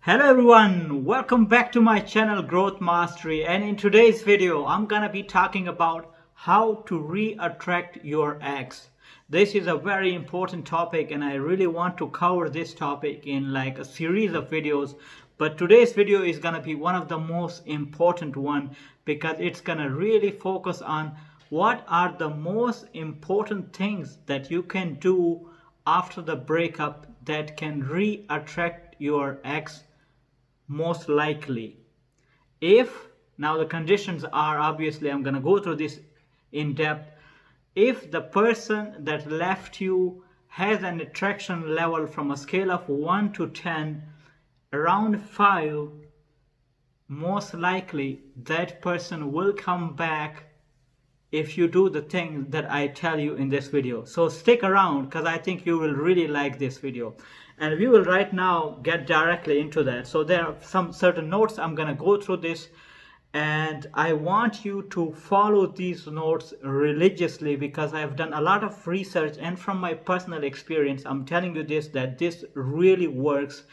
Hello everyone, welcome back to my channel Growth Mastery, and in today's video I'm gonna be talking about how to re-attract your ex. This is a very important topic and I really want to cover this topic in like a series of videos, but today's video is gonna be one of the most important one because it's gonna really focus on what are the most important things that you can do after the breakup that can re-attract your ex most likely. If now the conditions are, obviously I'm going to go through this in depth. If the person that left you has an attraction level from a scale of 1 to 10 around 5, most likely that person will come back if you do the thing that I tell you in this video. So stick around because I think you will really like this video. And we will right now get directly into that. So there are some certain notes. I'm going to go through this and I want you to follow these notes religiously because I have done a lot of research, and from my personal experience I'm telling you this, that this really works,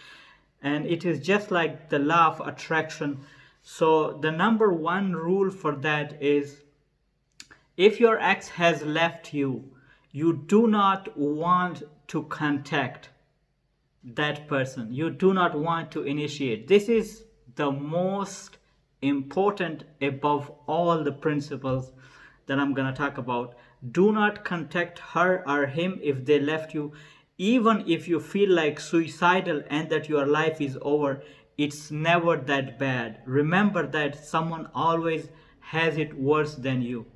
and it is just like the law of attraction. So the number one rule for that is, if your ex has left you, you do not want to contact that person. You do not want to initiate. This is the most important above all the principles that I'm going to talk about. Do not contact her or him if they left you. Even if you feel like suicidal and that your life is over, it's never that bad. Remember that someone always has it worse than you.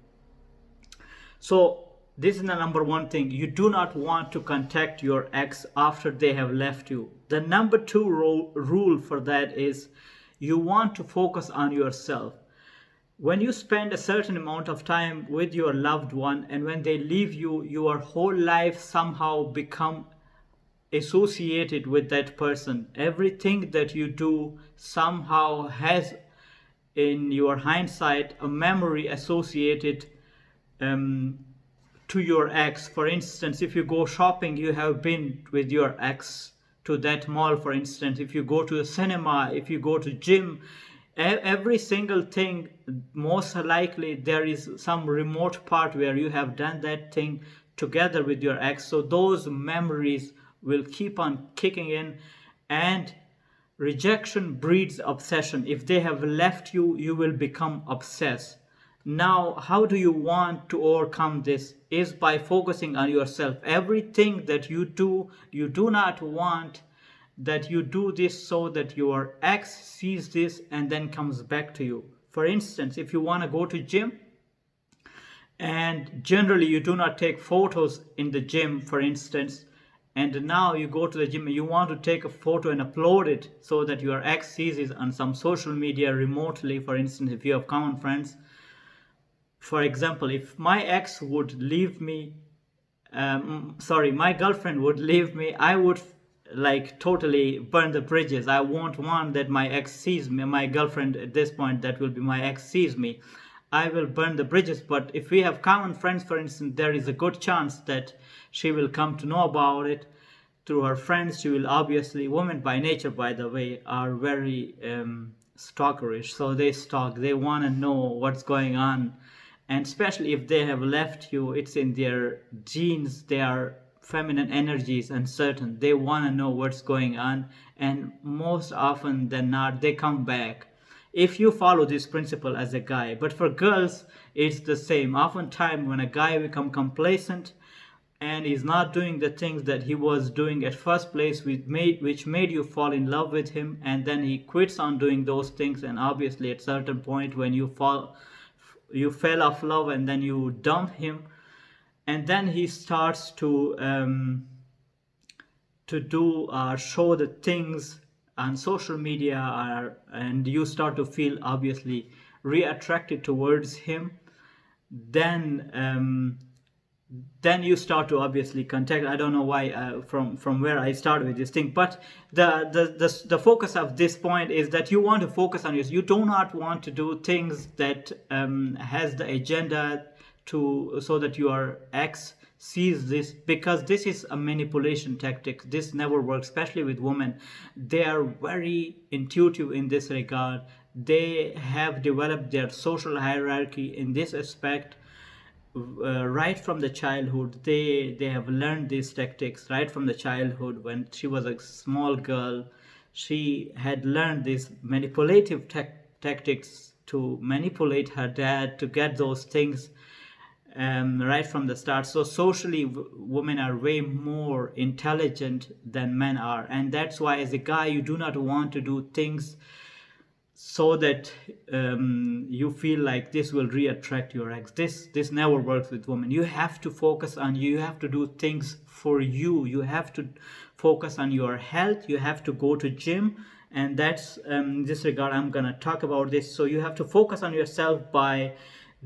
So this is the number one thing. You do not want to contact your ex after they have left you. The number two rule for that is, you want to focus on yourself. When you spend a certain amount of time with your loved one and when they leave you, your whole life somehow become associated with that person. Everything that you do somehow has, in your hindsight, a memory associated to your ex. For instance, if you go shopping, you have been with your ex to that mall. For instance, if you go to the cinema, if you go to gym, every single thing, most likely there is some remote part where you have done that thing together with your ex. So those memories will keep on kicking in, and rejection breeds obsession. If they have left you, you will become obsessed. Now, how do you want to overcome this? Is by focusing on yourself. Everything that you do not want that you do this so that your ex sees this and then comes back to you. For instance, if you want to go to gym, and generally you do not take photos in the gym, for instance, and now you go to the gym and you want to take a photo and upload it so that your ex sees it on some social media remotely. For instance, if you have common friends. For example, if my ex would leave me, my girlfriend would leave me, I would like totally burn the bridges. I won't want that my ex sees me, my girlfriend at this point, that will be my ex, sees me. I will burn the bridges. But if we have common friends, for instance, there is a good chance that she will come to know about it through her friends. She will obviously, women by nature, by the way, are very stalkerish. So they stalk, they want to know what's going on. And especially if they have left you, it's in their genes, they are feminine energies uncertain. They want to know what's going on, and most often than not, they come back. If you follow this principle as a guy. But for girls, it's the same. Oftentimes when a guy becomes complacent and is not doing the things that he was doing at first place, which made you fall in love with him, and then he quits on doing those things, and obviously at certain point when you fell off love and then you dump him, and then he starts to do show the things on social media, and you start to feel obviously re-attracted towards him, then you start to obviously contact. I don't know why from where I started with this thing, but the focus of this point is that you want to focus on yourself. You do not want to do things that has the agenda so that your ex sees this, because this is a manipulation tactic. This never works, especially with women. They are very intuitive in this regard. They have developed their social hierarchy in this aspect right from the childhood. They have learned these tactics right from the childhood. When she was a small girl, she had learned these manipulative tactics to manipulate her dad to get those things right from the start. So socially, women are way more intelligent than men are, and that's why as a guy you do not want to do things so that you feel like this will re-attract your ex. This never works with women. You have to focus on you. You have to do things for you. You have to focus on your health. You have to go to gym, and that's in this regard I'm gonna talk about this. So you have to focus on yourself by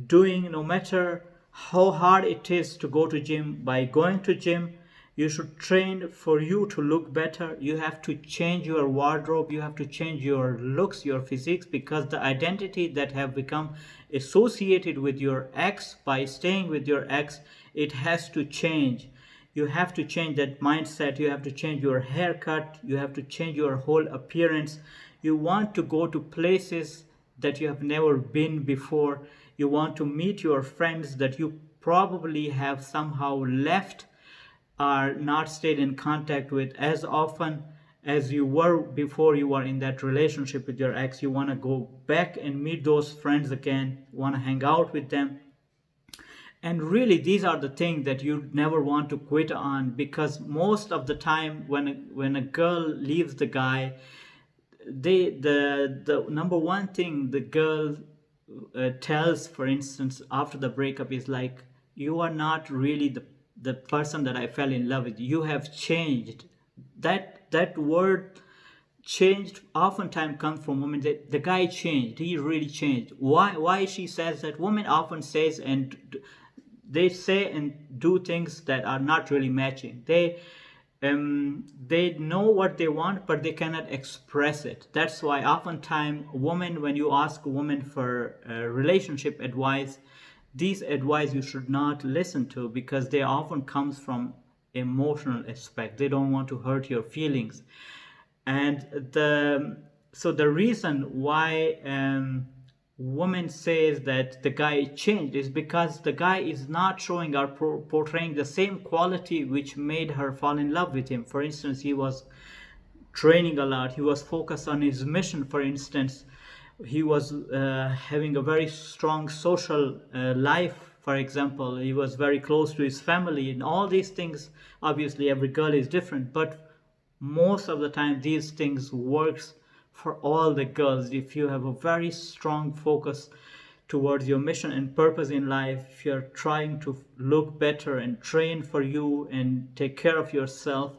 doing, no matter how hard it is to go to gym, by going to gym. You should train for you to look better. You have to change your wardrobe. You have to change your looks, your physiques, because the identity that have become associated with your ex by staying with your ex, it has to change. You have to change that mindset. You have to change your haircut. You have to change your whole appearance. You want to go to places that you have never been before. You want to meet your friends that you probably have somehow left, are not stayed in contact with as often as you were before you were in that relationship with your ex. You want to go back and meet those friends again. You want to hang out with them. And really, these are the things that you never want to quit on, because most of the time when a girl leaves the guy, the number one thing the girl tells, for instance, after the breakup is like, you are not really the person that I fell in love with. You have changed. That word changed oftentimes comes from women. The guy changed. He really changed. Why she says that? Women often says and they say and do things that are not really matching. They know what they want, but they cannot express it. That's why oftentimes women, when you ask a woman for relationship advice, these advice you should not listen to, because they often comes from emotional aspect. They don't want to hurt your feelings. And the reason why woman says that the guy changed is because the guy is not showing or portraying the same quality which made her fall in love with him. For instance, he was training a lot. He was focused on his mission. For instance, he was having a very strong social life. For example, he was very close to his family, and all these things. Obviously every girl is different, but most of the time these things works for all the girls. If you have a very strong focus towards your mission and purpose in life, if you're trying to look better and train for you and take care of yourself,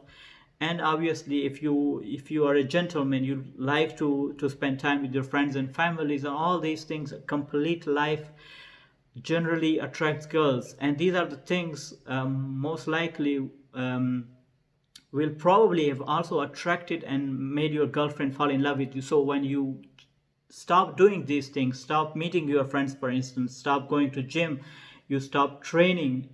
and obviously if you are a gentleman, you like to spend time with your friends and families, and all these things, a complete life generally attracts girls. And these are the things most likely will probably have also attracted and made your girlfriend fall in love with you. So when you stop doing these things, stop meeting your friends, for instance, stop going to gym, you stop training,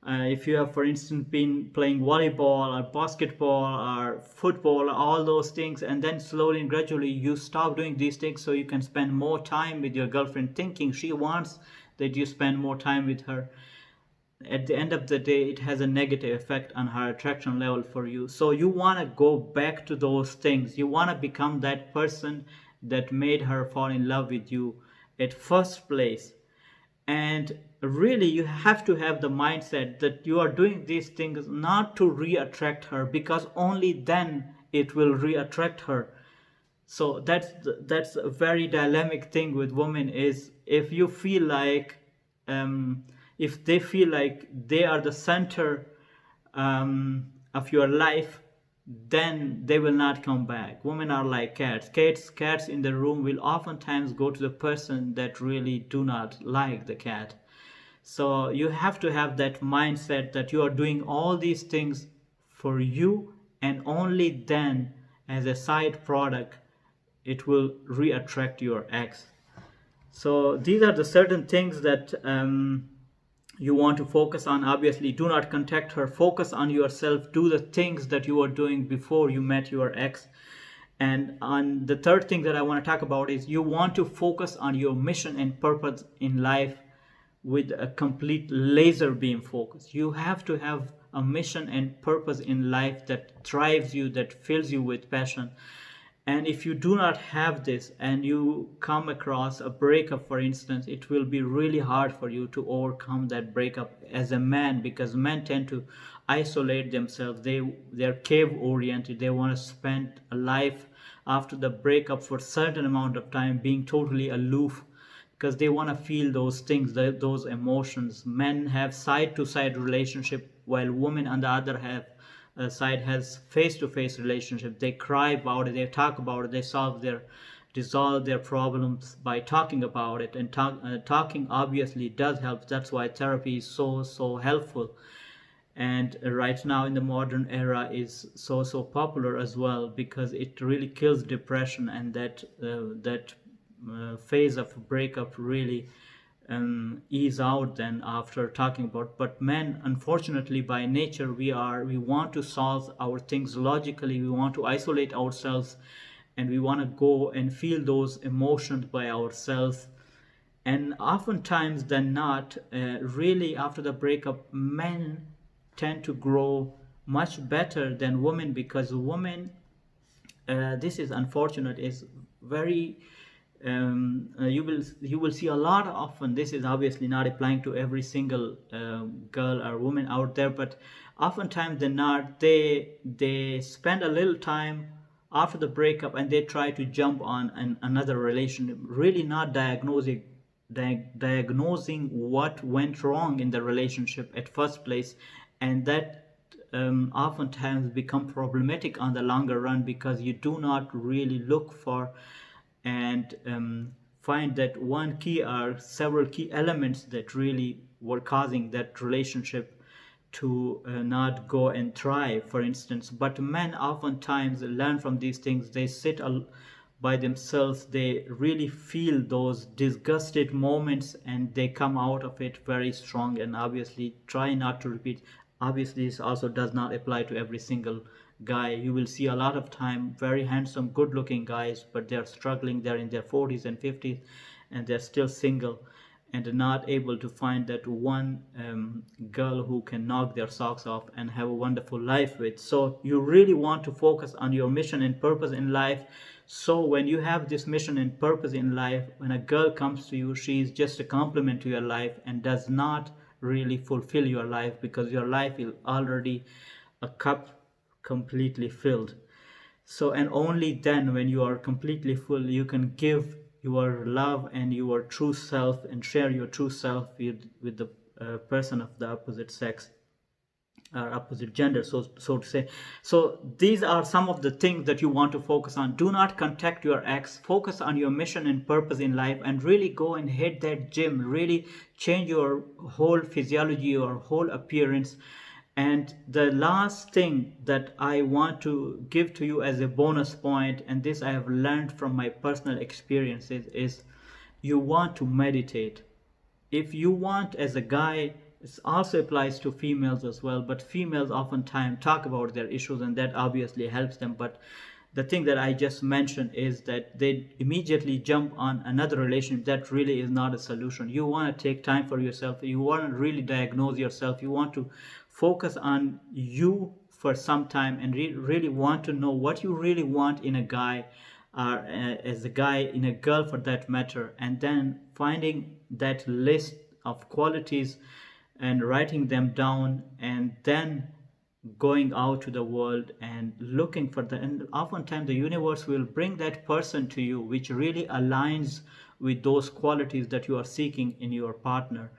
if you have, for instance, been playing volleyball or basketball or football, all those things, and then slowly and gradually you stop doing these things so you can spend more time with your girlfriend, thinking she wants that you spend more time with her, at the end of the day it has a negative effect on her attraction level for you. So you want to go back to those things. You want to become that person that made her fall in love with you at first place. And really you have to have the mindset that you are doing these things not to re-attract her, because only then it will re-attract her. So that's a very dynamic thing with women, is if you feel like if they feel like they are the center of your life, then they will not come back. Women are like cats. Cats in the room will oftentimes go to the person that really do not like the cat. So you have to have that mindset that you are doing all these things for you, and only then, as a side product, it will re-attract your ex. So these are the certain things that You want to focus on, obviously, do not contact her, focus on yourself, do the things that you were doing before you met your ex. And on the third thing that I want to talk about is you want to focus on your mission and purpose in life with a complete laser beam focus. You have to have a mission and purpose in life that drives you, that fills you with passion. And if you do not have this and you come across a breakup, for instance, it will be really hard for you to overcome that breakup as a man, because men tend to isolate themselves. They're cave oriented. They want to spend a life after the breakup for a certain amount of time being totally aloof, because they want to feel those things, those emotions. Men have side to side relationship, while women on the other side has face to face relationship. They cry about it, they talk about it, they dissolve their problems by talking about it. And talking obviously does help. That's why therapy is so helpful, and right now in the modern era is so popular as well, because it really kills depression, and that phase of breakup really ease out then after talking about. But men, unfortunately, by nature, we want to solve our things logically. We want to isolate ourselves, and we want to go and feel those emotions by ourselves. And oftentimes than not, really after the breakup, men tend to grow much better than women, because women, this is unfortunate, is very you will see a lot often. This is obviously not applying to every single girl or woman out there, but oftentimes they're not. They spend a little time after the breakup and they try to jump on another relationship, really not diagnosing what went wrong in the relationship at first place, and that oftentimes become problematic on the longer run, because you do not really look for and find that one key or several key elements that really were causing that relationship to not go and thrive, for instance. But men oftentimes learn from these things. They sit by themselves, they really feel those disgusted moments, and they come out of it very strong, and obviously try not to repeat. Obviously this also does not apply to every single guy. You will see a lot of time very handsome, good looking guys, but they're struggling. They're in their 40s and 50s, and they're still single, and not able to find that one girl who can knock their socks off and have a wonderful life with. So you really want to focus on your mission and purpose in life. So when you have this mission and purpose in life, when a girl comes to you, she is just a complement to your life and does not really fulfill your life, because your life is already a cup completely filled. So, and only then, when you are completely full, you can give your love and your true self and share your true self with the person of the opposite sex or opposite gender, so to say. So these are some of the things that you want to focus on. Do not contact your ex. Focus on your mission and purpose in life, and really go and hit that gym. Really change your whole physiology, your whole appearance. And the last thing that I want to give to you as a bonus point, and this I have learned from my personal experiences, is you want to meditate. If you want, as a guy, it also applies to females as well, but females oftentimes talk about their issues, and that obviously helps them. But the thing that I just mentioned is that they immediately jump on another relationship. That really is not a solution. You want to take time for yourself. You want to really diagnose yourself. You want to focus on you for some time, and really want to know what you really want in a guy, or as a guy in a girl for that matter, and then finding that list of qualities and writing them down, and then going out to the world and looking for that. And oftentimes the universe will bring that person to you which really aligns with those qualities that you are seeking in your partner.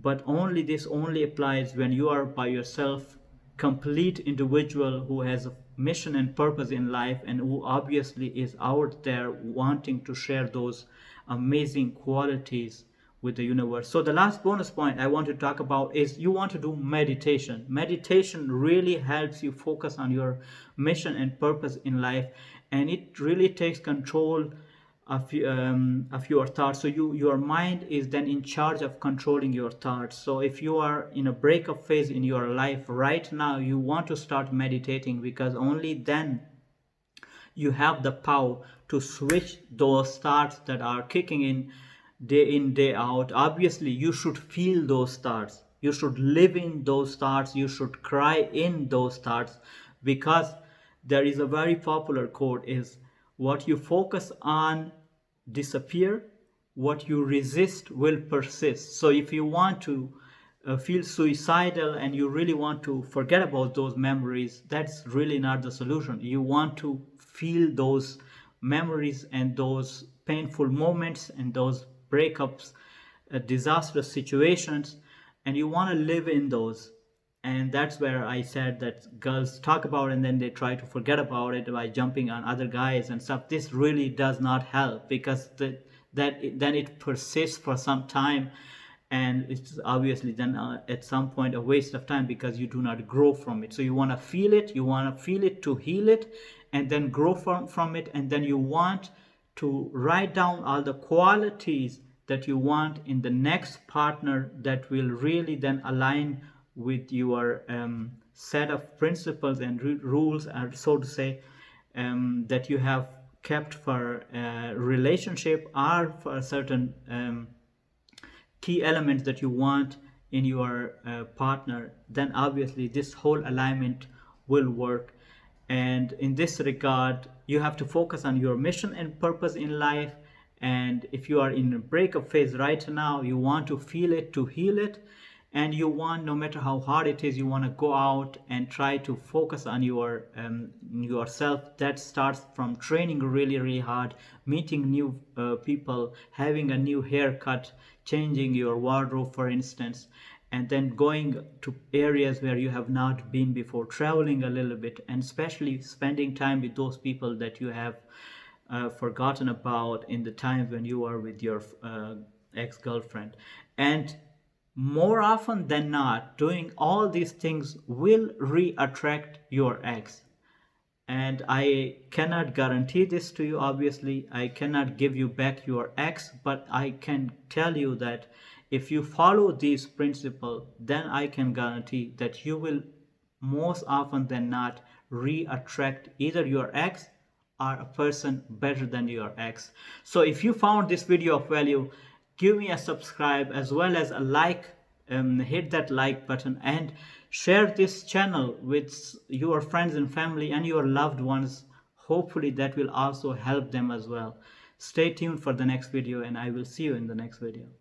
But only this only applies when you are by yourself, complete individual who has a mission and purpose in life, and who obviously is out there wanting to share those amazing qualities with the universe. So the last bonus point I want to talk about is you want to do meditation. Meditation really helps you focus on your mission and purpose in life, and it really takes control of your thoughts. So your mind is then in charge of controlling your thoughts. So if you are in a breakup phase in your life right now, you want to start meditating, because only then you have the power to switch those thoughts that are kicking in day out. Obviously you should feel those thoughts, you should live in those thoughts, you should cry in those thoughts, because there is a very popular quote is, what you focus on disappear, what you resist will persist. So if you want to feel suicidal and you really want to forget about those memories, that's really not the solution. You want to feel those memories and those painful moments and those breakups, disastrous situations, and you want to live in those. And that's where I said that girls talk about it and then they try to forget about it by jumping on other guys and stuff. This really does not help, because then it persists for some time, and it's obviously then at some point a waste of time, because you do not grow from it. So you want to feel it, you want to feel it to heal it, and then grow from it. And then you want to write down all the qualities that you want in the next partner that will really then align with your set of principles and rules, so to say, that you have kept for a relationship, or for a certain key elements that you want in your partner. Then obviously this whole alignment will work. And in this regard, you have to focus on your mission and purpose in life. And if you are in a breakup phase right now, you want to feel it to heal it, and you want, no matter how hard it is, you want to go out and try to focus on yourself. That starts from training really hard, meeting new people, having a new haircut, changing your wardrobe, for instance, and then going to areas where you have not been before, traveling a little bit, and especially spending time with those people that you have forgotten about in the times when you are with your ex-girlfriend. And more often than not, doing all these things will re-attract your ex. And I cannot guarantee this to you, obviously. I cannot give you back your ex, but I can tell you that if you follow these principles, then I can guarantee that you will most often than not re-attract either your ex or a person better than your ex. So if you found this video of value, give me a subscribe as well as a like. Hit that like button and share this channel with your friends and family and your loved ones. Hopefully that will also help them as well. Stay tuned for the next video, and I will see you in the next video.